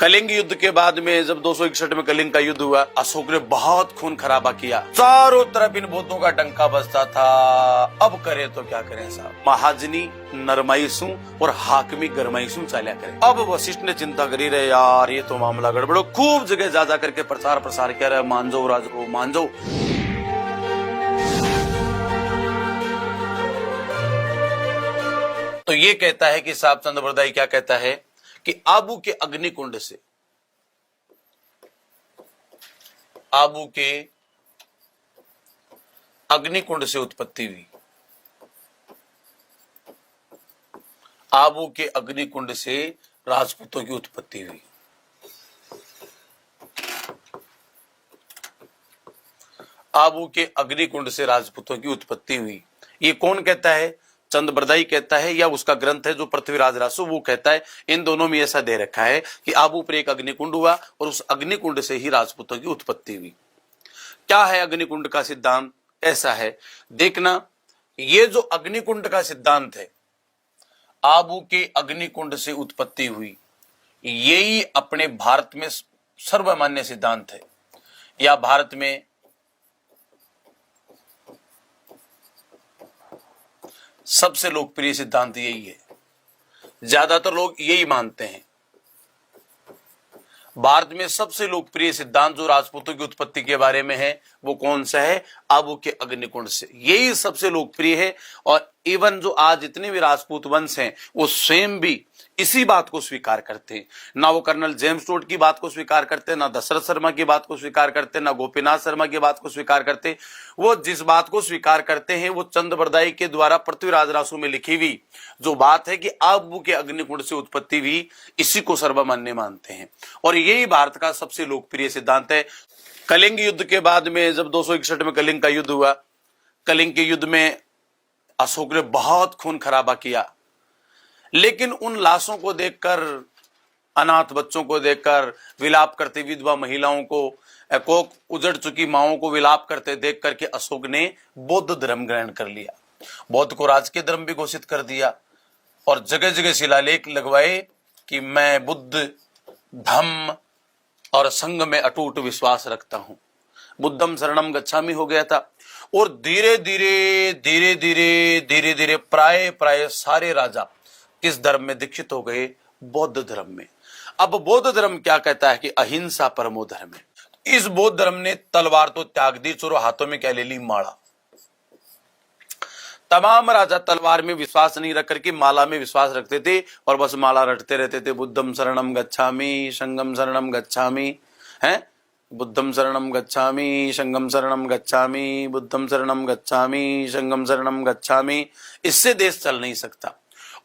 कलिंग युद्ध के बाद में जब 261 में कलिंग का युद्ध हुआ, अशोक ने बहुत खून खराबा किया, चारों तरफ इन बौद्धों का डंका बजता था। अब करे तो क्या करें साहब, महाजनी नरमाइसू और हाकमी गरमाइसू चालिया करें। अब वशिष्ठ ने चिंता करी रहे, यार ये तो मामला गड़बड़ो, खूब जगह जा जा करके प्रचार प्रसार किया रहे, मान जाओ राजो मान जाओ। तो ये कहता है कि साहब चंद्रबरदाई क्या कहता है कि आबू के अग्निकुंड से, आबू के अग्निकुंड से उत्पत्ति हुई, आबू के अग्निकुंड से राजपूतों की उत्पत्ति हुई। आबू के अग्निकुंड से राजपूतों की उत्पत्ति हुई। ये कौन कहता है? चंद्रबरदाई कहता है, या उसका ग्रंथ है जो पृथ्वीराज रासो वो कहता है। इन दोनों में ऐसा दे रखा है कि आबू पर एक अग्निकुंड हुआ और उस अग्निकुंड से ही राजपूतों की उत्पत्ति हुई। क्या है अग्निकुंड का सिद्धांत? ऐसा है, देखना, ये जो अग्निकुंड का सिद्धांत है, आबू के अग्निकुंड से उत्पत्ति हुई, यही अपने भारत में सर्वमान्य सिद्धांत है, या भारत में सबसे लोकप्रिय सिद्धांत यही है। ज्यादातर लोग यही मानते हैं। भारत में सबसे लोकप्रिय सिद्धांत जो राजपूतों की उत्पत्ति के बारे में है वो कौन सा है? आबू के अग्निकुंड से, यही सबसे लोकप्रिय है। और इवन जो आज जितने भी राजपूत वंश हैं वो स्वयं भी इसी बात को स्वीकार करते हैं। ना वो कर्नल जेम्स टोड की बात को स्वीकार करते, ना दशरथ शर्मा की बात को स्वीकार करते, ना गोपीनाथ शर्मा की बात को स्वीकार करते। वो जिस बात को स्वीकार करते हैं वो चंद्रबरदाई के द्वारा पृथ्वीराज रासो में लिखी हुई जो बात है कि आबू के अग्निकुंड से उत्पत्ति हुई, इसी को सर्वमान्य मानते हैं। और यही भारत का सबसे लोकप्रिय सिद्धांत है। कलिंग युद्ध के बाद में जब 261 में कलिंग का युद्ध हुआ, कलिंग के युद्ध में अशोक ने बहुत खून खराबा किया, लेकिन उन लाशों को देखकर, अनाथ बच्चों को देखकर, विलाप करते विधवा महिलाओं को, कोख उजड़ चुकी माओं को विलाप करते देख करके अशोक ने बौद्ध धर्म ग्रहण कर लिया, बौद्ध को राजकीय धर्म भी घोषित कर दिया और जगह जगह शिलालेख लगवाए कि मैं बुद्ध धम्म और संघ में अटूट विश्वास रखता हूं। बुद्धम शरणम गच्छामि हो गया था। और धीरे धीरे प्राय सारे राजा किस धर्म में दीक्षित हो गए? बौद्ध धर्म में। अब बौद्ध धर्म क्या कहता है कि अहिंसा परमो धर्म है। इस बौद्ध धर्म ने तलवार तो त्याग दी, चोरो हाथों में क्या ले ली? माला। तमाम राजा तलवार में विश्वास नहीं रख करके माला में विश्वास रखते थे और बस माला रटते रहते थे। बुद्धम शरणम गच्छामि, संगम शरणम गच्छामि, हैं, बुद्धम शरणम गच्छामि, संगम शरणम गच्छामि, बुद्धम शरणम गच्छामि, संगम शरणम गच्छामि। इससे देश चल नहीं सकता।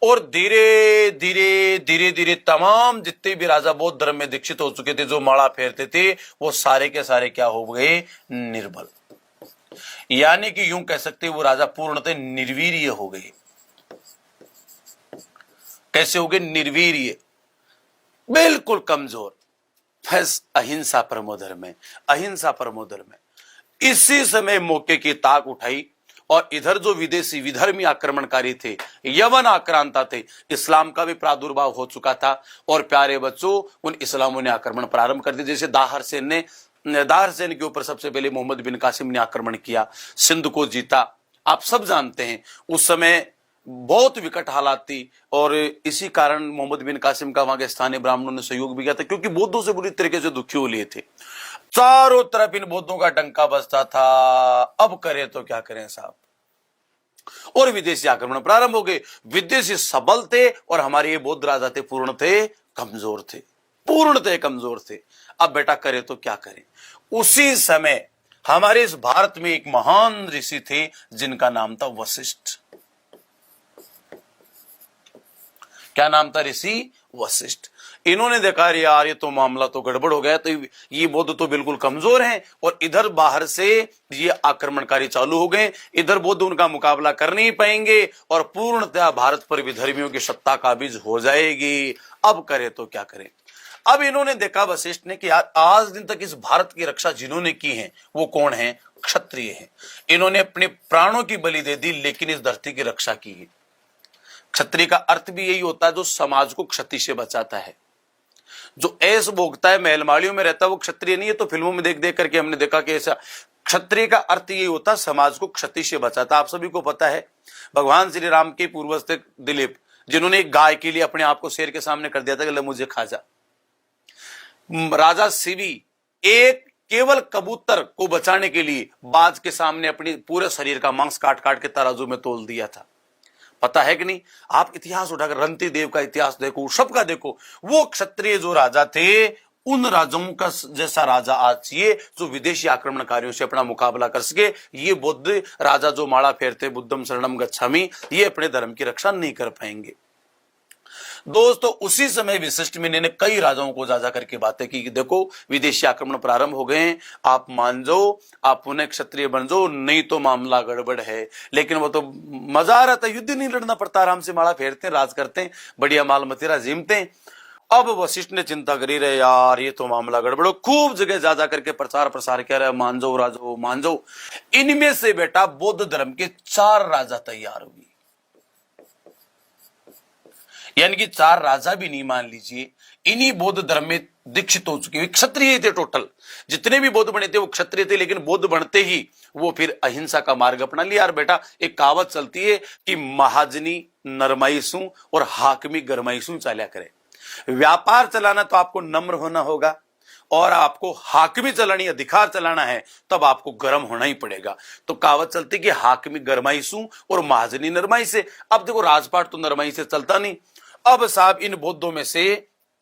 और धीरे धीरे तमाम जितने भी राजा बौद्ध धर्म में दीक्षित हो चुके थे, जो माला फेरते थे, वो सारे के सारे क्या हो गए? निर्बल। यानी कि यूं कह सकते वो राजा पूर्णतः निर्वीर्य हो गए। कैसे हो गए? निर्वीर्य, बिल्कुल कमजोर। बस अहिंसा परमो धर्म है, अहिंसा परमो धर्म है। इसी समय मौके की ताक उठाई और इधर जो विदेशी विधर्मी आक्रमणकारी थे, यवन आक्रांता थे, इस्लाम का भी प्रादुर्भाव हो चुका था। और प्यारे बच्चों, उन इस्लामों ने आक्रमण प्रारंभ कर दिया। जैसे दाहर सेन के ऊपर सबसे पहले मोहम्मद बिन कासिम ने आक्रमण किया, सिंध को जीता। आप सब जानते हैं उस समय बहुत विकट हालात थी और इसी कारण मोहम्मद बिन कासिम का वहां के स्थानीय ब्राह्मणों ने सहयोग भी किया था, क्योंकि बौद्धों से बुरी तरीके से दुखी हो लिए थे। चारों तरफ इन बौद्धों का डंका बजता था। अब करें तो क्या करें साहब। और विदेशी आक्रमण प्रारंभ हो गए। विदेशी सबल थे और हमारे ये बौद्ध राजा थे पूर्णतः कमजोर थे, पूर्णतः कमजोर थे। अब बेटा करें तो क्या करें। उसी समय हमारे इस भारत में एक महान ऋषि थे जिनका नाम था वशिष्ठ। क्या नाम था? ऋषि वशिष्ठ। इन्होंने देखा यार ये तो मामला तो गड़बड़ हो गया, तो ये बौद्ध तो बिल्कुल कमजोर हैं और इधर बाहर से ये आक्रमणकारी चालू हो गए। इधर बौद्ध उनका मुकाबला कर नहीं पाएंगे और पूर्णतः भारत पर विधर्मियों की सत्ता काबिज हो जाएगी। अब करें तो क्या करें। अब इन्होंने देखा वशिष्ठ ने कि यार आज दिन तक इस भारत की रक्षा जिन्होंने की है वो कौन है? क्षत्रिय है। इन्होंने अपने प्राणों की बलि दे दी लेकिन इस धरती की रक्षा की है। क्षत्रिय का अर्थ भी यही होता है जो समाज को क्षति से बचाता है। जो ऐश भोगता है, महलमाड़ियों में रहता है, वो क्षत्रिय नहीं है। तो फिल्मों में देख देख करके हमने देखा कि ऐसा क्षत्रिय का अर्थ ये होता, समाज को क्षति से बचाता। आप सभी को पता है भगवान श्री राम के पूर्वज थे दिलीप, जिन्होंने एक गाय के लिए अपने आप को शेर के सामने कर दिया था कि ले मुझे खा जा। राजा शिवी एक केवल कबूतर को बचाने के लिए बाज के सामने अपनी पूरे शरीर का मांस काट काट के तराजू में तोल दिया था। पता है कि नहीं? आप इतिहास उठाकर रंती देव का इतिहास देखो, सबका देखो, वो क्षत्रिय जो राजा थे, उन राजाओं का जैसा राजा आज चाहिए जो विदेशी आक्रमणकारियों से अपना मुकाबला कर सके। ये बुद्ध राजा जो माड़ा फेरते बुद्धम शरणम गच्छामि, ये अपने धर्म की रक्षा नहीं कर पाएंगे। दोस्तों उसी समय वशिष्ठ मुनि ने कई राजाओं को जा जा करके बातें की कि देखो विदेशी आक्रमण प्रारंभ हो गए हैं, आप मान जाओ, आप पुनः क्षत्रिय बन जाओ, नहीं तो मामला गड़बड़ है। लेकिन वो तो मजा आ रहा था, युद्ध नहीं लड़ना पड़ता, आराम से माड़ा फेरते हैं, राज करते हैं, बढ़िया माल मदिरा जीमते हैं। अब वशिष्ठ ने चिंता करी, रहे यार ये तो मामला गड़बड़ो, खूब जगह जा जा करके प्रचार प्रसार किया, रहे मान जाओ राजो मान जाओ। इनमें से बेटा बौद्ध धर्म के 4 राजा तैयार हुए, यानी कि 4 राजा भी नहीं, मान लीजिए इन्हीं बौद्ध धर्म में दीक्षित हो चुके, क्षत्रिय थे। टोटल जितने भी बौद्ध बने थे वो क्षत्रिय थे, लेकिन बौद्ध बनते ही वो फिर अहिंसा का मार्ग अपना लिया। यार बेटा एक कहावत चलती है कि महाजनी नरमाइसू और हाकमी गरमाइसू चाल्या करे। व्यापार चलाना तो आपको नम्र होना होगा, और आपको हाकमी चलानी, अधिकार चलाना है तब आपको गर्म होना ही पड़ेगा। तो कहावत चलती कि हाकमी गरमाइसू और महाजनी नरमाई से। अब देखो राजपाट तो नरमाई से चलता नहीं। अब साहब इन बौद्धों में से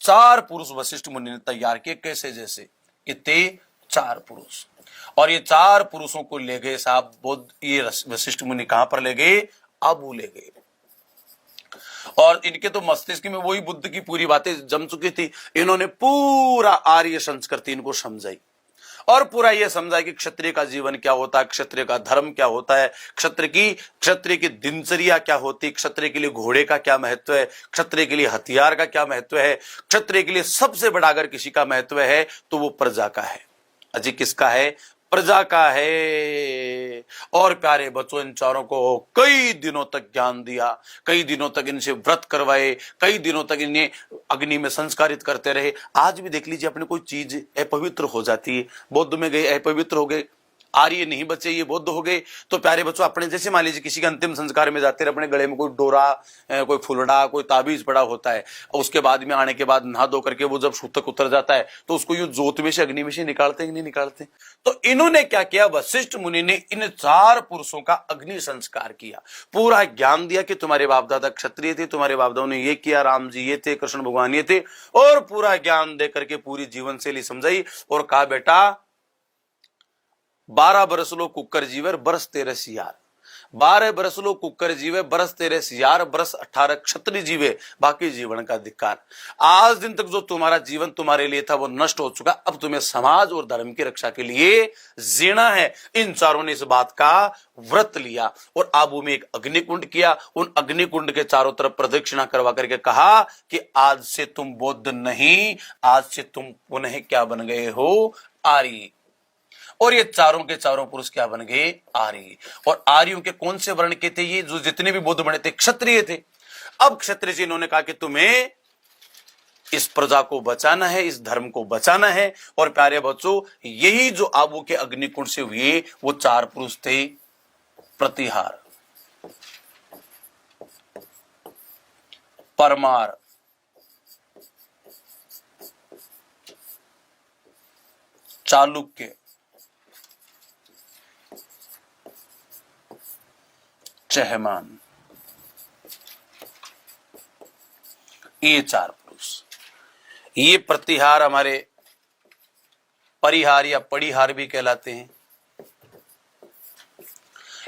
4 पुरुष वशिष्ठ मुनि ने तैयार किए, कैसे जैसे इतने 4 पुरुष, और ये 4 पुरुषों को ले गए साहब बौद्ध, ये वशिष्ठ मुनि कहां पर ले गए? आबू ले गए। और इनके तो मस्तिष्क में वही बुद्ध की पूरी बातें जम चुकी थी। इन्होंने पूरा आर्य संस्कृति इनको समझाई, और पूरा यह समझा कि क्षत्रिय का जीवन क्या होता है, क्षत्रिय का धर्म क्या होता है, क्षत्रिय की दिनचर्या क्या होती है, क्षत्रिय के लिए घोड़े का क्या महत्व है, क्षत्रिय के लिए हथियार का क्या महत्व है, क्षत्रिय के लिए सबसे बड़ा अगर किसी का महत्व है तो वो प्रजा का है। अजी किसका है? प्रजा का है। और प्यारे बच्चों इन 4 को कई दिनों तक ज्ञान दिया, कई दिनों तक इनसे व्रत करवाए, कई दिनों तक इन्हें अग्नि में संस्कारित करते रहे। आज भी देख लीजिए अपने कोई चीज अपवित्र हो जाती है, बौद्ध में गए अपवित्र हो गए, आर्य नहीं बचे, ये बौद्ध हो गए। तो प्यारे बच्चों अपने जैसे मान लीजिए किसी के अंतिम संस्कार में जाते रहे, अपने गले में कोई डोरा, कोई फुलड़ा, कोई ताबीज पड़ा होता है, और उसके बाद में आने के बाद नहा धो करके वो जब सूतक उतर जाता है तो उसको यूं जोत में से अग्नि में से निकालते हैं, नहीं निकालते? तो इन्होंने क्या किया, वशिष्ठ मुनि ने इन 4 पुरुषों का अग्नि संस्कार किया, पूरा ज्ञान दिया कि तुम्हारे बाप दादा क्षत्रिय थे, तुम्हारे बाप दादा ने ये किया, राम जी ये थे, कृष्ण भगवान ये थे, और पूरा ज्ञान दे करके पूरी जीवन शैली समझाई। और कहा बेटा 12 बरस लो कुकर जीवे बरस 13 सियार, 12 बरस लो कुकर जीवे बरस 13 सियार, बरस 18 क्षत्रिय जीवे, बाकी जीवन का धिक्कार। आज दिन तक जो तुम्हारा जीवन तुम्हारे लिए था वो नष्ट हो चुका, अब तुम्हें समाज और धर्म की रक्षा के लिए जीना है। इन 4 ने इस बात का व्रत लिया और आबू में एक अग्निकुंड किया, उन अग्निकुंड के चारों तरफ प्रदक्षिणा करवा करके कहा कि आज से तुम बौद्ध नहीं, आज से तुम पुनः क्या बन गए हो? आर्य। और ये 4 के 4 पुरुष क्या बन गए? आर्य। और आर्यों के कौन से वर्ण के थे ये? जो जितने भी बौद्ध बने थे क्षत्रिय थे। अब क्षत्रिय जी इन्होंने कहा कि तुम्हें इस प्रजा को बचाना है, इस धर्म को बचाना है। और प्यारे बच्चों यही जो आबू के अग्निकुंड से हुए वो 4 पुरुष थे, प्रतिहार, परमार, चालुक्य, चहमान। ये 4 पुरुष, ये प्रतिहार हमारे परिहार या पड़ीहार भी कहलाते हैं,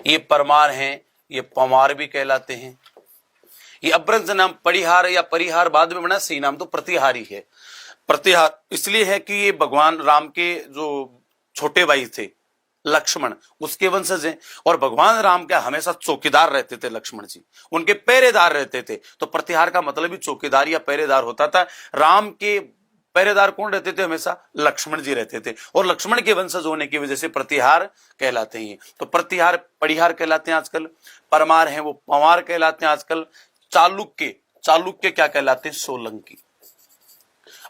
ये परमार हैं, ये पमार भी कहलाते हैं। ये अपभ्रंश नाम पड़ीहार या परिहार बाद में बना, सही नाम तो प्रतिहारी है। प्रतिहार इसलिए है कि ये भगवान राम के जो छोटे भाई थे लक्ष्मण, उसके वंशज हैं, और भगवान राम के हमेशा चौकीदार रहते थे लक्ष्मण जी, उनके पहरेदार रहते थे। तो प्रतिहार का मतलब ही चौकीदार या पहरेदार होता था। राम के पहरेदार कौन रहते थे? हमेशा लक्ष्मण जी रहते थे, और लक्ष्मण के वंशज होने की वजह से प्रतिहार कहलाते हैं। तो प्रतिहार पड़ीहार कहलाते हैं आजकल, परमार हैं वो पवार कहलाते हैं आजकल, चालुक्य क्या कहलाते हैं? सोलंकी।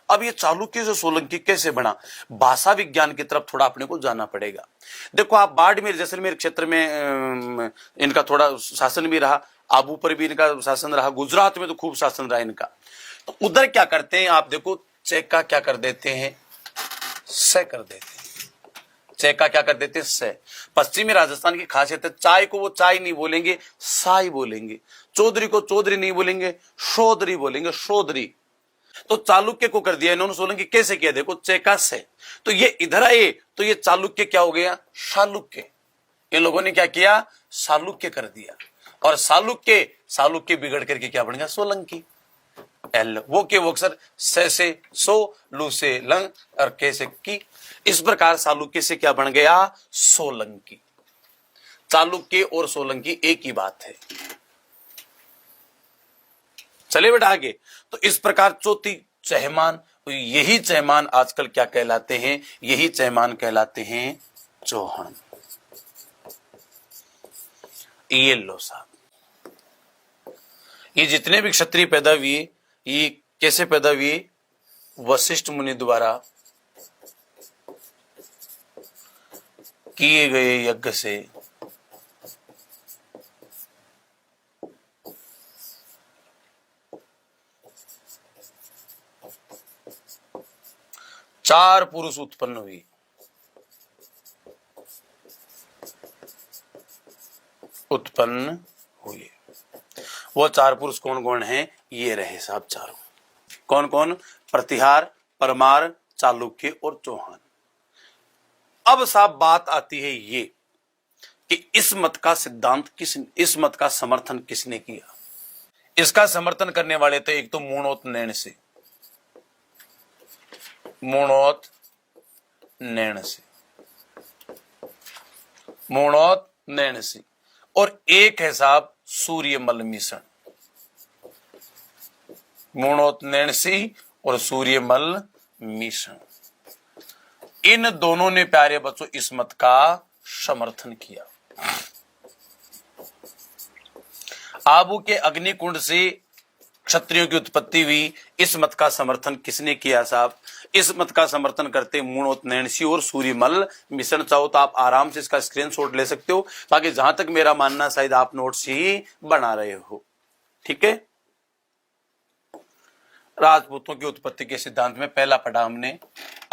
अब ये चालुक्य से सोलंकी कैसे बना, भाषा विज्ञान की तरफ थोड़ा अपने को जाना पड़ेगा। देखो आप बाड़मेर जैसलमेर क्षेत्र में इनका थोड़ा शासन भी रहा, आबू पर भी इनका शासन रहा, गुजरात में तो खूब शासन रहा इनका। तो उधर क्या करते हैं आप देखो, चेका क्या कर देते हैं, से कर देते हैं, चेका क्या कर देते हैं, से। पश्चिमी राजस्थान की खासियत है, चाय को वो चाय नहीं बोलेंगे, साई बोलेंगे। चौधरी को चौधरी नहीं बोलेंगे, शोधरी बोलेंगे, शोधरी। तो चालुक्य को कर दिया इन्होंने सोलंकी, कैसे किया देखो, चेका से। तो ये इधर आए तो ये चालुक्य क्या हो गया, शालुक्य। इन लोगों ने क्या किया, शालुक्य कर दिया। और सालुक्य बिगड़ करके क्या बन गया, सोलंकी। एल वो के वो अक्षर से सो, लू से लंग और के से की। इस प्रकार सालुक्य से क्या बन गया, सोलंकी। चालुक्य और सोलंकी एक ही बात है। चले बेटा आगे। तो इस प्रकार चौथी चहमान, तो यही चहमान आजकल क्या कहलाते हैं, यही चहमान कहलाते हैं चौहान। ये लो साहब, ये जितने भी क्षत्रिय पैदा हुए ये कैसे पैदा हुए, वशिष्ठ मुनि द्वारा किए गए यज्ञ से। चार पुरुष उत्पन्न हुए, वो चार पुरुष कौन कौन हैं, ये रहे साहब चारों। कौन कौन, प्रतिहार, परमार, चालुक्य और चौहान। अब साहब बात आती है ये कि इस मत का सिद्धांत इस मत का समर्थन किसने किया। इसका समर्थन करने वाले थे एक तो मूणोत नैणसी और एक है साहब सूर्यमल मिश्रण। मूणोत नैणसी और सूर्यमल मिश्रण, इन दोनों ने प्यारे बच्चों इस मत का समर्थन किया। आबू के अग्निकुंड से क्षत्रियों की उत्पत्ति हुई, इस मत का समर्थन किसने किया साहब, इस मत का समर्थन करते मूणोत नैणसी और सूर्यमल मिश्रण। चाहो तो आप आराम से इसका स्क्रीनशॉट ले सकते हो, बाकी जहां तक मेरा मानना शायद आप नोट्स ही बना रहे हो, ठीक है। राजपूतों की उत्पत्ति के सिद्धांत में पहला पढ़ा हमने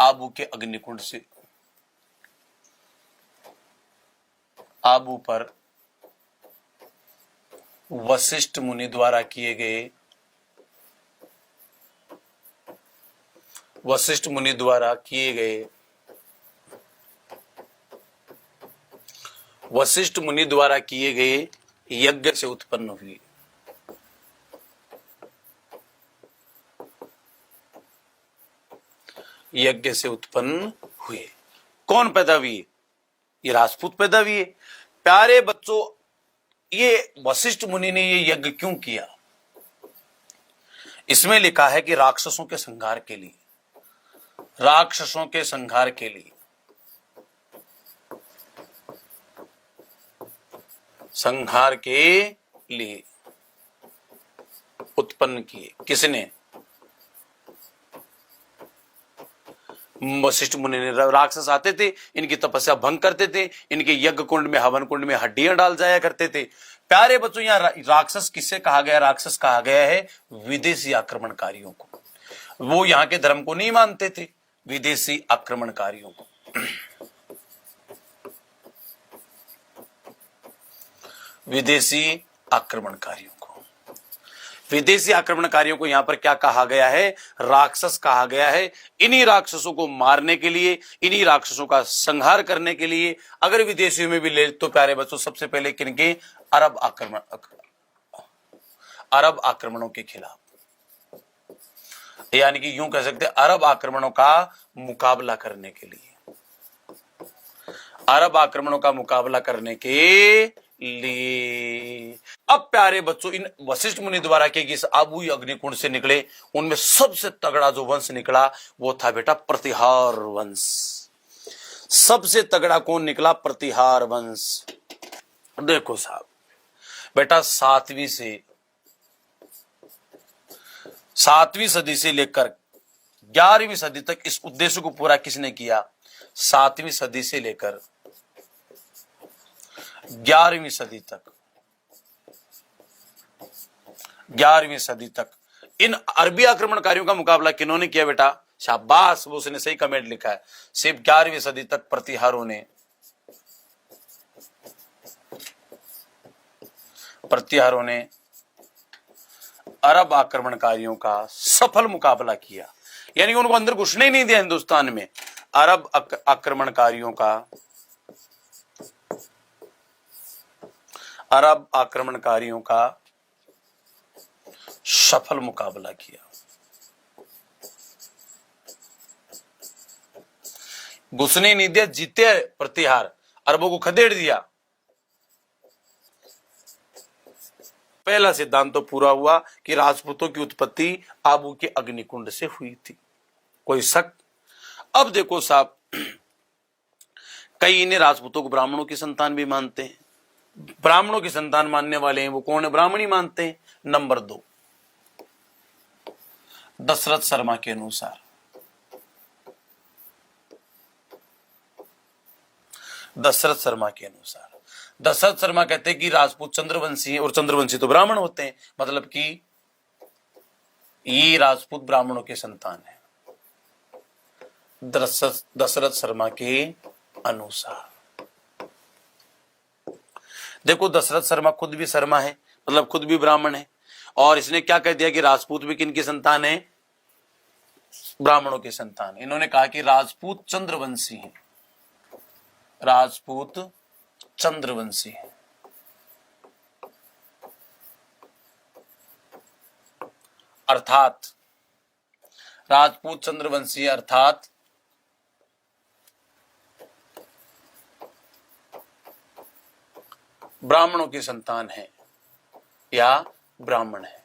आबू के अग्निकुंड से। आबू पर वशिष्ठ मुनि द्वारा किए गए यज्ञ से उत्पन्न हुई। यज्ञ से उत्पन्न हुए। कौन पैदा हुए, ये राजपूत पैदा हुए। प्यारे बच्चों, ये वशिष्ठ मुनि ने ये यज्ञ क्यों किया, इसमें लिखा है कि राक्षसों के संहार के लिए, संहार के लिए उत्पन्न किए। किसने, वशिष्ठ मुनि ने। राक्षस आते थे, इनकी तपस्या भंग करते थे, इनके यज्ञ कुंड में, हवन कुंड में हड्डियां डाल जाया करते थे। प्यारे बच्चों, यहाँ राक्षस किससे कहा गया, राक्षस कहा गया है विदेशी आक्रमणकारियों को। वो यहाँ के धर्म को नहीं मानते थे, विदेशी आक्रमणकारियों को। विदेशी आक्रमणकारियों को यहाँ पर क्या कहा गया है, राक्षस कहा गया है। इन्हीं राक्षसों को मारने के लिए, इन्हीं राक्षसों का संहार करने के लिए अगर विदेशियों में भी ले तो प्यारे बच्चों सबसे पहले किनके, अरब आक्रमणों के खिलाफ, यानी कि यूं कह सकते हैं अरब आक्रमणों का मुकाबला करने के लिए, अब प्यारे बच्चों, इन वशिष्ठ मुनि द्वारा के इस आबू अग्निकुंड से निकले, उनमें सबसे तगड़ा जो वंश निकला वो था बेटा प्रतिहार वंश। सबसे तगड़ा कौन निकला, प्रतिहार वंश। देखो साहब बेटा, 7वीं सदी से लेकर 11वीं सदी तक इस उद्देश्य को पूरा किसने किया? 7वीं सदी से लेकर 11वीं सदी तक, 11वीं सदी तक इन अरबी आक्रमणकारियों का मुकाबला किन्होंने किया बेटा? शाबाश, वो उसने सही कमेंट लिखा है। सिर्फ 11वीं सदी तक प्रतिहारों ने अरब आक्रमणकारियों का सफल मुकाबला किया, यानी उनको अंदर घुसने ही नहीं दिया हिंदुस्तान में। अरब आक्रमणकारियों का सफल मुकाबला किया। घुसने नहीं दिया, जीते प्रतिहार, अरबों को खदेड़ दिया। पहला सिद्धांत तो पूरा हुआ कि राजपूतों की उत्पत्ति आबू के अग्निकुंड से हुई थी, कोई शक? अब देखो साहब, कई इन्हें राजपूतों को ब्राह्मणों की संतान भी मानते हैं। ब्राह्मणों की संतान मानने वाले हैं वो कौन है? ब्राह्मणी मानते हैं। नंबर 2, दशरथ शर्मा के अनुसार, दशरथ शर्मा कहते हैं कि राजपूत चंद्रवंशी हैं, और चंद्रवंशी तो ब्राह्मण होते हैं, मतलब कि ये राजपूत ब्राह्मणों के संतान है दशरथ शर्मा के अनुसार। देखो, दशरथ शर्मा खुद भी शर्मा है, मतलब खुद भी ब्राह्मण है, और इसने क्या कह दिया कि राजपूत भी किन की संतान है? ब्राह्मणों की संतान। इन्होंने कहा कि राजपूत चंद्रवंशी हैं, राजपूत चंद्रवंशी हैं। अर्थात राजपूत चंद्रवंशी अर्थात ब्राह्मणों की संतान है या ब्राह्मण है।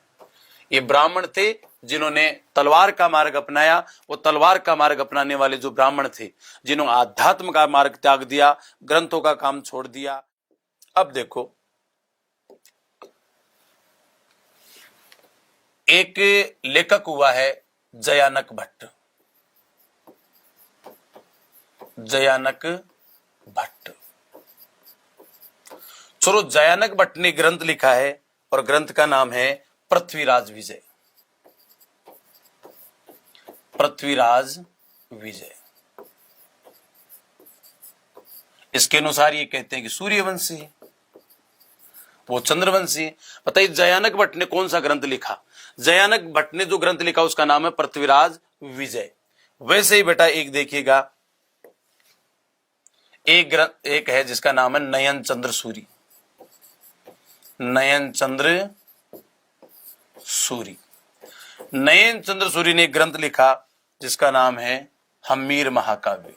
ये ब्राह्मण थे जिन्होंने तलवार का मार्ग अपनाया। वो तलवार का मार्ग अपनाने वाले जो ब्राह्मण थे, जिन्होंने आध्यात्म का मार्ग त्याग दिया, ग्रंथों का काम छोड़ दिया। अब देखो, एक लेखक हुआ है जयानक भट्ट। चलो, जयानक भट्ट ने ग्रंथ लिखा है और ग्रंथ का नाम है पृथ्वीराज विजय। इसके अनुसार ये कहते हैं कि सूर्यवंशी है, वो चंद्रवंशी है। बताइए, जयानक भट्ट ने कौन सा ग्रंथ लिखा? जयानक भट्ट ने जो ग्रंथ लिखा उसका नाम है पृथ्वीराज विजय। वैसे ही बेटा एक देखिएगा, एक ग्रंथ एक है जिसका नाम है नयन चंद्र सूरी ने एक ग्रंथ लिखा जिसका नाम है हम्मीर महाकाव्य।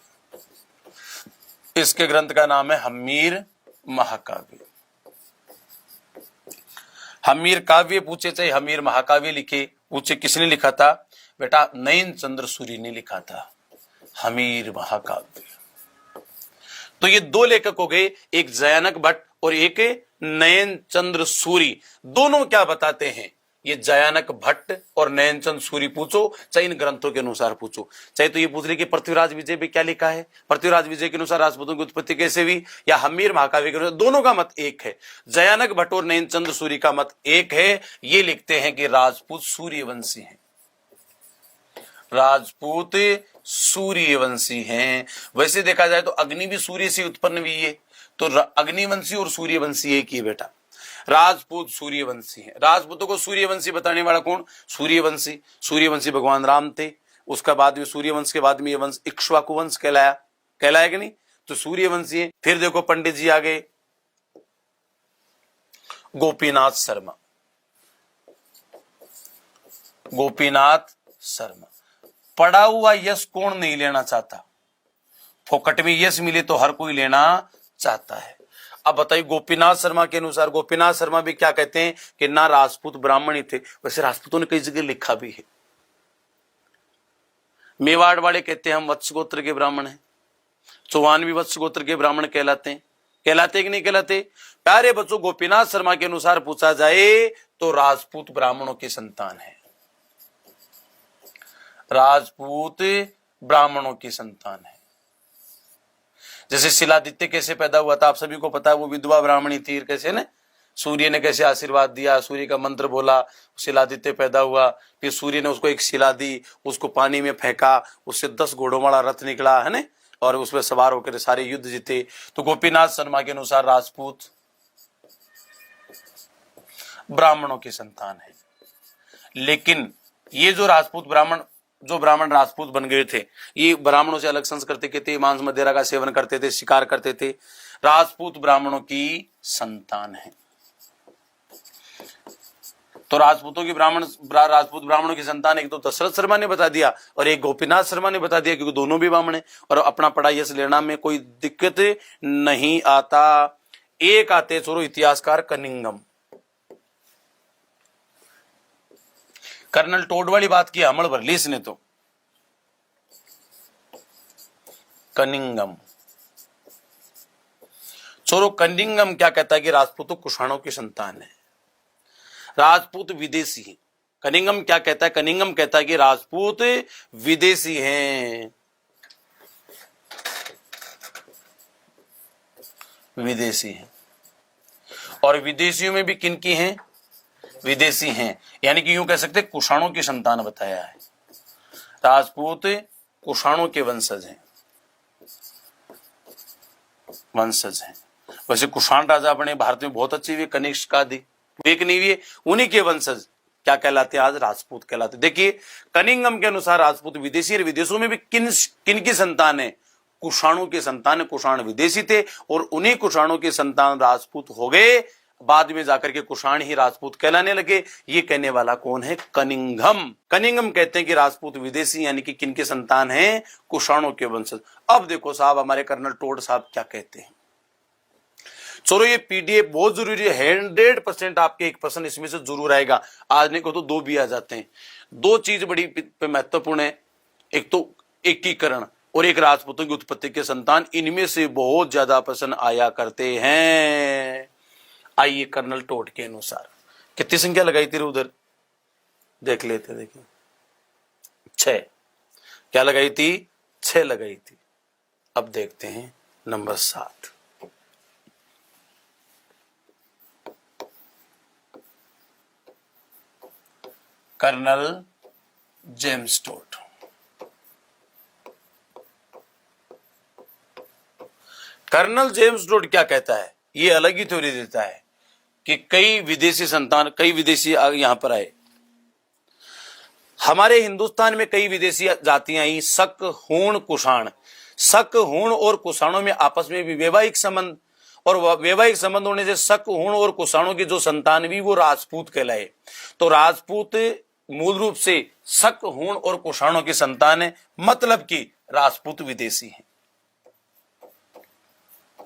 इसके ग्रंथ का नाम है हम्मीर महाकाव्य। हम्मीर काव्य पूछे चाहे हम्मीर महाकाव्य लिखे, पूछे किसने लिखा था? बेटा नयन चंद्र सूरी ने लिखा था हम्मीर महाकाव्य। तो ये दो लेखक हो गए, एक जयानक भट्ट और एक नयन चंद्र सूरी। दोनों क्या बताते हैं? ये जयानक भट्ट और नयन चंद्र सूरी पूछो, चाहे इन ग्रंथों के अनुसार पूछो, चाहे तो ये पूछ रहे कि पृथ्वीराज विजय में क्या लिखा है, पृथ्वीराज विजय के अनुसार राजपूतों की उत्पत्ति कैसे हुई, या हम्मीर महाकाव्य के अनुसार, दोनों का मत एक है। जयानक भट्ट और नयन चंद्र सूरी का मत एक है। ये लिखते हैं कि राजपूत सूर्यवंशी हैं, राजपूत सूर्यवंशी हैं। वैसे देखा जाए तो अग्नि भी सूर्य से उत्पन्न हुई है, तो अग्निवंशी और सूर्यवंशी एक ही बेटा, राजपूत सूर्यवंशी है। राजपूतों को सूर्यवंशी बताने वाला कौन? सूर्यवंशी भगवान राम थे। उसका बाद में सूर्यवंश के बाद में ये वंश इक्ष्वाकु वंश कहलाया कि नहीं? तो सूर्यवंशी है। फिर देखो पंडित जी आ गए, गोपीनाथ शर्मा। पढ़ा हुआ यश कौन नहीं लेना चाहता? फोकट में यश मिले तो हर कोई लेना चाहता है। अब बताइए, गोपीनाथ शर्मा के अनुसार, गोपीनाथ शर्मा भी क्या कहते हैं कि ना राजपूत ब्राह्मण ही थे। वैसे राजपूतों ने कई जगह लिखा भी है। मेवाड़ वाले कहते हैं हम वत्स गोत्र के ब्राह्मण हैं, चौहान भी वत्स गोत्र के ब्राह्मण कहलाते कि नहीं कहलाते? प्यारे बच्चों, गोपीनाथ शर्मा के अनुसार पूछा जाए तो राजपूत ब्राह्मणों की संतान है। राजपूत ब्राह्मणों की संतान है। जैसे शिलादित्य कैसे पैदा हुआ था आप सभी को पता है, वो विधवा ब्राह्मणी थी। कैसे ने सूर्य ने कैसे आशीर्वाद दिया, सूर्य का मंत्र बोला, शिलादित्य पैदा हुआ। फिर सूर्य ने उसको एक शिला दी, उसको पानी में फेंका, उससे 10 घोड़ों वाला रथ निकला है ना, और उसमें सवार होकर सारे युद्ध जीते। तो गोपीनाथ शर्मा के अनुसार राजपूत ब्राह्मणों की संतान है। लेकिन ये जो राजपूत ब्राह्मण राजपूत बन गए थे, ये ब्राह्मणों से अलग संस्कृति के थे, मांस मदिरा का सेवन करते थे, शिकार करते थे। राजपूत ब्राह्मणों की संतान है। तो राजपूत ब्राह्मणों की संतान एक तो दशरथ शर्मा ने बता दिया और एक गोपीनाथ शर्मा ने बता दिया, क्योंकि दोनों भी ब्राह्मण है और अपना पढ़ा यश लेना में कोई दिक्कत नहीं आता। एक आते छोरो इतिहासकार कनिंगम। कर्नल टोड वाली बात की हमल भर ली इसने तो। कनिंगम छोरो कनिंगम क्या कहता है कि राजपूत कुषाणों की संतान है, राजपूत विदेशी है। कनिंगम क्या कहता है? कनिंगम कहता है कि राजपूत विदेशी हैं, विदेशी हैं। और विदेशियों में भी किन की हैं? विदेशी हैं, यानी कि यूं कह सकते कुषाणों की संतान बताया है। राजपूत कुषाणों के वंशज हैं, वैसे कुषाण राजा अपने भारत में बहुत अच्छी हुई, कनिष्क आदि एक नहीं हुए, उन्हीं के वंशज क्या कहलाते हैं? आज राजपूत कहलाते। देखिए कनिंगम के अनुसार राजपूत विदेशी, विदेशों में भी किन की संतान है? कुषाणों की संतान है। कुषाण विदेशी थे और उन्हीं कुषाणों की संतान राजपूत हो गए। बाद में जाकर के कुषाण ही राजपूत कहलाने लगे। ये कहने वाला कौन है? कनिंगम। कनिंगम कहते हैं कि राजपूत विदेशी यानी कि किनके संतान है? कुषाणों के वंशज। अब देखो साहब हमारे कर्नल टोड साहब क्या कहते हैं। चलो ये पीडीएफ बहुत जरूरी है, 100% आपके एक प्रश्न इसमें से जरूर आएगा। आज नहीं को तो 2 भी आ जाते हैं। 2 चीज बड़ी महत्वपूर्ण है, एक तो एकीकरण और एक राजपूतों की उत्पत्ति के संतान। इनमें से बहुत ज्यादा प्रश्न आया करते हैं। आइए कर्नल टोड के अनुसार कितनी संख्या लगाई थी उधर देख लेते। देखिए 6 क्या लगाई थी? 6 लगाई थी। अब देखते हैं number 7। Colonel James Tod. Colonel James Tod क्या कहता है? ये अलग ही थ्योरी देता है कि कई विदेशी यहां पर आए। हमारे हिंदुस्तान में कई विदेशी जातियां आई, शक, हूण, कुषाण। शक, हूण और कुषाणों में आपस में भी वैवाहिक संबंध, और वैवाहिक संबंध होने से शक, हूण और कुषाणों की जो संतान भी वो राजपूत कहलाए। तो राजपूत मूल रूप से शक, हूण और कुषाणों की संतान है, मतलब कि राजपूत विदेशी हैं।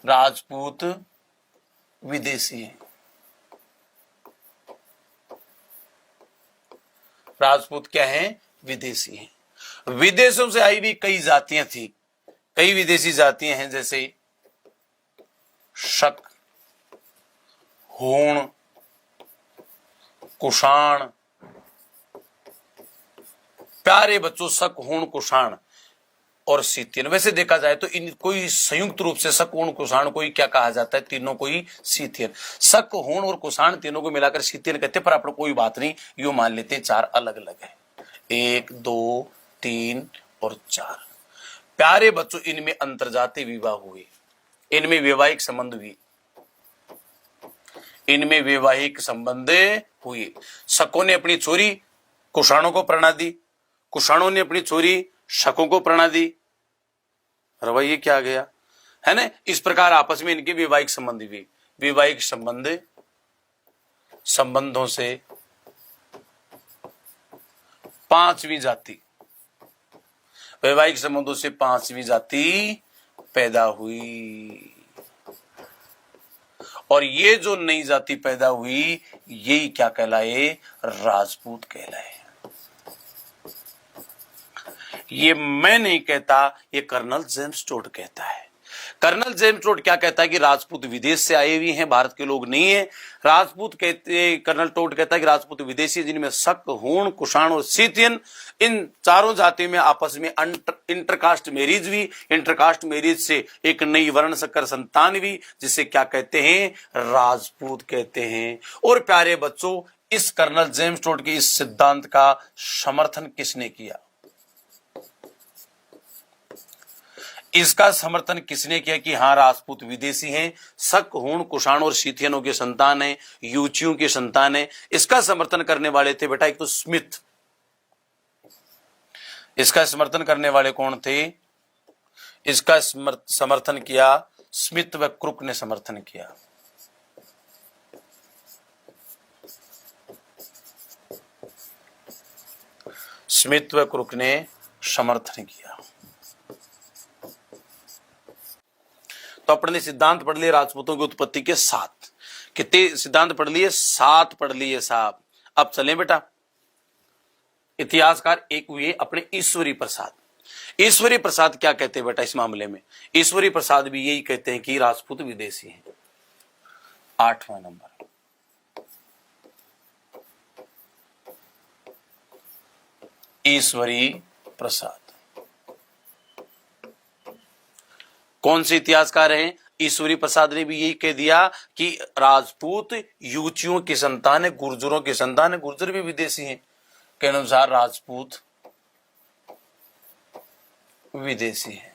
राजपूत विदेशी हैं। राजपूत क्या हैं? विदेशी हैं। विदेशों से आई भी कई जातियां थी, कई विदेशी जातियां हैं, जैसे शक, हूण, कुषाण। प्यारे बच्चों, शक, हूण, कुषाण और सीतियन। वैसे देखा जाए तो इन कोई संयुक्त रूप से शक, हूण, कुषाण को ही क्या कहा जाता है? तीनों को ही सीतियन। शक, हूण और कुषाण तीनों को मिलाकर सीतियन कहते हैं, पर आपको कोई बात नहीं, यूं मान लेते हैं 4 अलग अलग है। 1, 2, 3 और 4। प्यारे बच्चों, इनमें अंतरजातीय विवाह हुए, इनमें वैवाहिक संबंध हुए, इनमें वैवाहिक संबंध हुए। शकों ने अपनी छोरी कुषाणों को प्रणा दी, कुषाणों ने अपनी छोरी शकों को प्रणा दी। रवैये क्या आ गया है ना? इस प्रकार आपस में इनके वैवाहिक संबंध हुए। वैवाहिक संबंधों से 5वीं जाति, वैवाहिक संबंधों से 5वीं जाति पैदा हुई। और ये जो नई जाति पैदा हुई यही क्या कहलाए? राजपूत कहलाए। ये मैं नहीं कहता, ये कर्नल जेम्स टोड कहता है। कर्नल जेम्स टोड क्या कहता है कि राजपूत विदेश से आए हुए हैं, भारत के लोग नहीं है। राजपूत कहते, कर्नल टोड कहता है कि राजपूत विदेशी, जिनमें शक, हूण, कुषाण और सीतियन, इन चारों जातियों में आपस में इंटरकास्ट मैरिज हुई। इंटरकास्ट मैरिज से एक नई वर्ण संकर संतान हुई, जिसे क्या कहते हैं, राजपूत कहते हैं। और प्यारे बच्चों, इस कर्नल जेम्स टोड के इस सिद्धांत का समर्थन किसने किया? इसका समर्थन किसने किया कि हाँ, राजपूत विदेशी हैं, शक, हूण, कुषाण और सीथियनों के संतान है, यूचियों के संतान है। इसका समर्थन करने वाले थे बेटा एक तो स्मिथ। इसका समर्थन करने वाले कौन थे? इसका समर्थन किया स्मिथ व क्रुक ने समर्थन किया। स्मिथ व क्रुक ने समर्थन किया। तो अपन ने सिद्धांत पढ़ लिए राजपूतों की उत्पत्ति के 7। कितने सिद्धांत पढ़ लिए? 7 पढ़ लिए साहब। अब चलें बेटा, इतिहासकार एक हुए अपने ईश्वरी प्रसाद। ईश्वरी प्रसाद क्या कहते हैं बेटा इस मामले में? ईश्वरी प्रसाद भी यही कहते हैं कि राजपूत विदेशी हैं। 8वां नंबर, ईश्वरी प्रसाद कौन से इतिहासकार हैं? ईश्वरी प्रसाद ने भी यही कह दिया कि राजपूत यूचियों की संतान है, गुर्जरों की संतान है। गुर्जर भी विदेशी हैं के अनुसार राजपूत विदेशी है।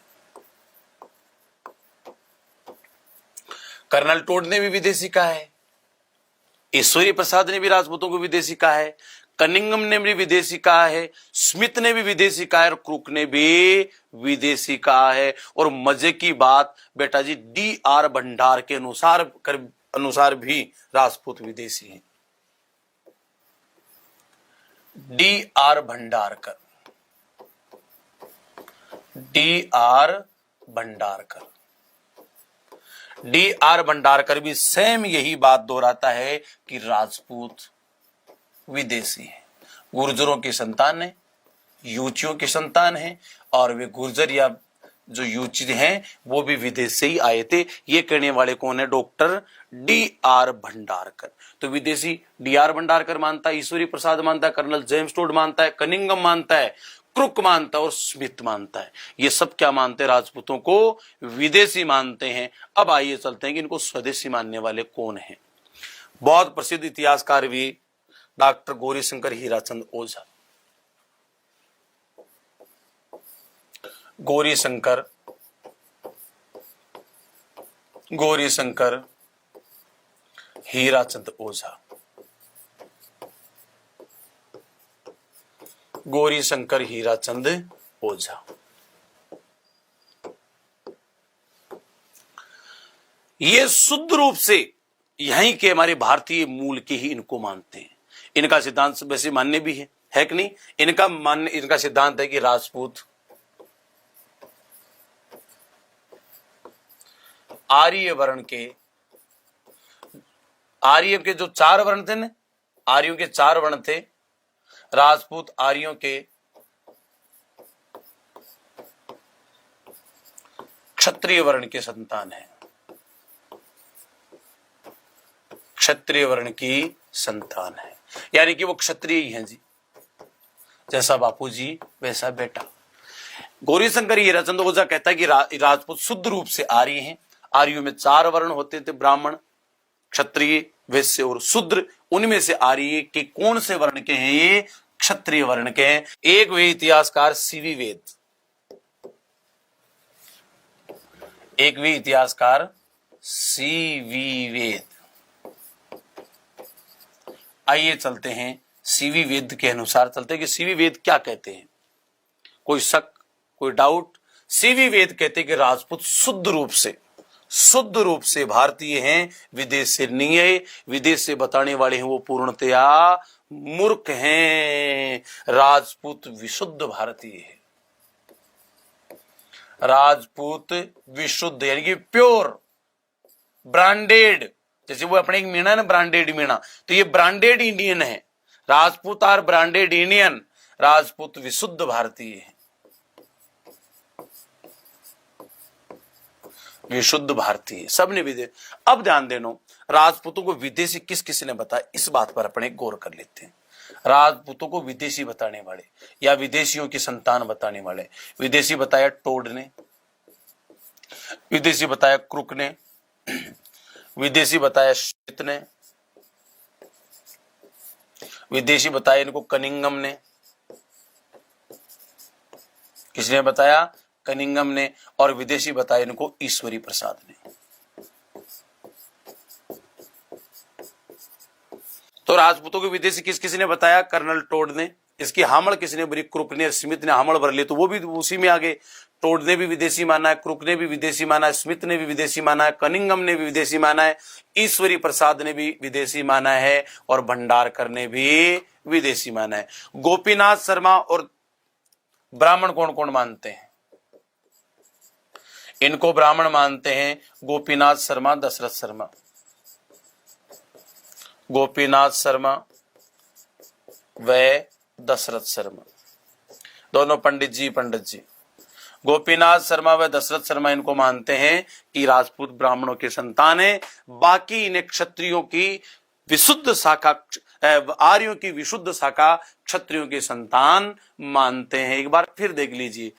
कर्नल टोड ने भी विदेशी कहा है, ईश्वरी प्रसाद ने भी राजपूतों को विदेशी कहा है, कनिंगम ने भी विदेशी कहा है, स्मिथ ने भी विदेशी कहा है और क्रुक ने भी विदेशी कहा है। और मजे की बात बेटा जी, D.R. भंडार के अनुसार भी राजपूत विदेशी हैं। D.R. Bhandarkar, D.R. Bhandarkar, D.R. Bhandarkar भी सेम यही बात दोहराता है कि राजपूत विदेशी है, गुर्जरों की संतान है, यूचियों की संतान है, और वे गुर्जर या जो यूची हैं वो भी विदेश से ही आए थे। ये कहने वाले कौन है? Doctor D.R. भंडारकर। तो विदेशी D.R. भंडारकर मानता है, ईश्वरी प्रसाद मानता है, कर्नल जेम्स टोड मानता है, कनिंगम मानता है, क्रुक मानता है और स्मिथ मानता है। ये सब क्या मानते हैं? राजपूतों को विदेशी मानते हैं। अब आइए चलते हैं कि इनको स्वदेशी मानने वाले कौन हैं। बहुत प्रसिद्ध इतिहासकार भी डॉक्टर गौरीशंकर हीराचंद ओझा। गौरीशंकर हीराचंद ओझा, गौरीशंकर हीराचंद ओझा। ये शुद्ध रूप से यहीं के हमारे भारतीय मूल के ही इनको मानते हैं। इनका सिद्धांत वैसे मान्य भी है कि नहीं? इनका सिद्धांत है कि राजपूत आर्य वर्ण के, आर्य के जो 4 वर्ण थे ना, आर्यों के 4 वर्ण थे, राजपूत आर्यों के क्षत्रिय वर्ण के संतान है, क्षत्रिय वर्ण की संतान है, यानी कि वो क्षत्रिय ही हैं जी, जैसा बापूजी वैसा बेटा। गौरीशंकर हीराचंद ओझा कहता है कि राजपूत शुद्ध रूप से आर्य हैं। आर्यों में 4 वर्ण होते थे, ब्राह्मण, क्षत्रिय, वैश्य और शूद्र। उनमें से आर्य के कौन से वर्ण के हैं? ये क्षत्रिय वर्ण के हैं। एक वे इतिहासकार सीवी वेद, एक वे इतिहासकार सीवी वेद। आइए चलते हैं सीवी वेद के अनुसार चलते हैं कि सीवी वेद क्या कहते हैं। कोई शक, कोई डाउट? सीवी वेद कहते हैं कि राजपूत शुद्ध रूप से भारतीय हैं, विदेश से नहीं है। विदेश से बताने वाले हैं वो पूर्णतया मूर्ख हैं। राजपूत विशुद्ध भारतीय है, राजपूत विशुद्ध यानी कि प्योर, ब्रांडेड। जैसे वो अपने एक मीणा ना, ब्रांडेड मीणा, तो ये ब्रांडेड इंडियन है। Rajput are branded Indian, Rajput विशुद्ध भारतीय है। विशुद्ध भारतीय, सबने विदेश। अब ध्यान देना, राजपूतों को विदेशी किस किसी ने बताया, इस बात पर अपने गौर कर लेते हैं। राजपूतों को विदेशी बताने वाले या विदेशियों की संतान बताने वाले, विदेशी बताया टोड ने, विदेशी बताया क्रुक ने, विदेशी बताया स्मिथ ने, विदेशी बताया इनको कनिंगम ने। किसने बताया? कनिंगम ने। और विदेशी बताया इनको ईश्वरी प्रसाद ने। तो राजपूतों को विदेशी किस किसी ने बताया? कर्नल टोड ने। इसकी हामड़ किसने भरी? क्रुक ने। स्मिथ ने हामड़ भर ली, तो वो भी उसी में आ गए। टोड ने भी विदेशी माना है, क्रुक ने भी विदेशी माना है, स्मिथ ने भी विदेशी माना है, कनिंगम ने भी विदेशी माना है, ईश्वरी प्रसाद ने भी विदेशी माना है, और भंडारकर ने भी विदेशी माना है। गोपीनाथ शर्मा और ब्राह्मण कौन कौन मानते हैं? इनको ब्राह्मण मानते हैं गोपीनाथ शर्मा, दशरथ शर्मा। गोपीनाथ शर्मा व दशरथ शर्मा, दोनों पंडित जी। गोपीनाथ शर्मा व दशरथ शर्मा इनको मानते हैं कि राजपूत ब्राह्मणों के संतान है। बाकी इन्हें क्षत्रियों की विशुद्ध शाखा, आर्यों की विशुद्ध शाखा क्षत्रियों के संतान मानते हैं। एक बार फिर देख लीजिए,